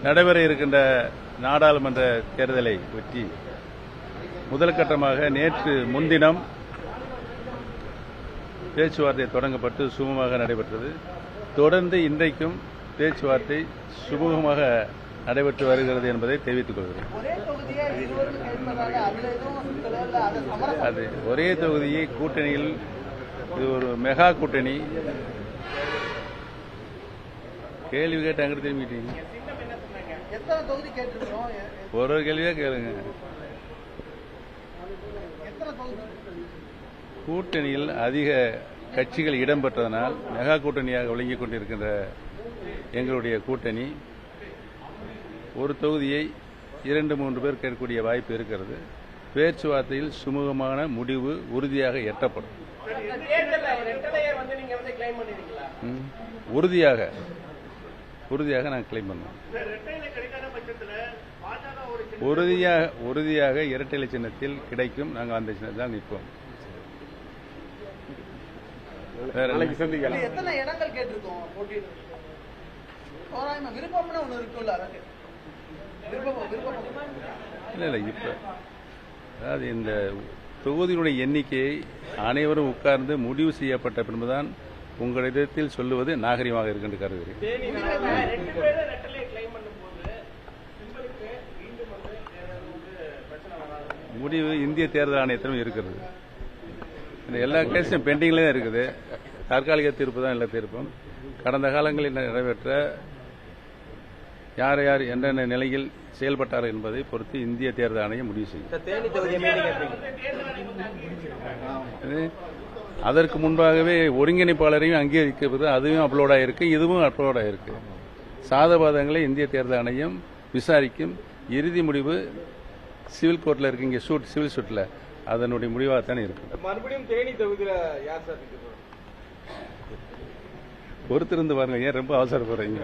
நடைபெற இருக்கின்ற நாடாளுமன்ற தேர்தலை ஒட்டி முதல் கட்டமாக நேற்று முன்தினம் பேச்சுவார்த்தை தொடங்கப்பட்டு சுமூகமாக நடைபெற்றது. தொடர்ந்து இன்றைக்கும் பேச்சுவார்த்தை சுமூகமாக நடைபெற்று வருகிறது என்பதை தெரிவித்துக் கொள்கிறேன். அது ஒரே தொகுதியை கூட்டணியில் இது ஒரு மெகா கூட்டணி. கேள்வி கேட்டு அங்கிட்டு திரும்பிட்டீங்க. ஒரு கேள்வியா கேளுங்க. கூட்டணியில் அதிக கட்சிகள் இடம்பெற்றதனால் மெகா கூட்டணியாக விளங்கிக் கொண்டிருக்கின்ற எங்களுடைய கூட்டணி ஒரு தொகுதியை 2-3 பேர் கேட்கக்கூடிய வாய்ப்பு இருக்கிறது. பேச்சுவார்த்தையில் சுமூகமான முடிவு உறுதியாக எட்டப்படும். உறுதியாக நான் கிளைம் பண்ணுவேன். உறுதியாக இரட்டை சின்னத்தில் கிடைக்கும். நாங்கள் அந்த சின்னத்தில் நிற்போம். இல்ல இப்ப அதாவது இந்த தொகுதியினுடைய எண்ணிக்கையை அனைவரும் உட்கார்ந்து முடிவு செய்யப்பட்ட பின்புதான் உங்களிடத்தில் சொல்லுவது நாகரிகமாக இருக்கின்ற கருதுகிறேன். முடிவு இந்திய தேர்தல் ஆணையத்திலும் இருக்கிறது. இந்த எல்லா கேஸும் பெண்டிங்ல தான் இருக்குது. தற்காலிக தீர்ப்பு தான் எல்லா தீர்ப்பும். கடந்த காலங்களில் நிறைவேற்ற யார் யார் என்னென்ன நிலையில் செயல்பட்டார்கள் என்பதை பொறுத்து இந்திய தேர்தல் ஆணையம் முடிவு செய்யும். அதற்கு முன்பாகவே ஒருங்கிணைப்பாளரையும் அங்கீகரிக்கிறது. அதுவும் அப்லோட் ஆயிருக்கு, இதுவும் அப்லோட் ஆயிருக்கு. சாதபாதங்களை இந்திய தேர்தல் ஆணையம் விசாரிக்கும். இறுதி முடிவு சிவில் கோர்ட்ல இருக்கு. இங்க சிவில் சூட்ல அதனுடைய முடிவாகத்தான் இருக்கு. மறுபடியும் தேனி தொகுதியில யார் சார் பொறுத்திருந்து பாருங்க. ஏன் ரொம்ப அவசரப்படுறீங்க?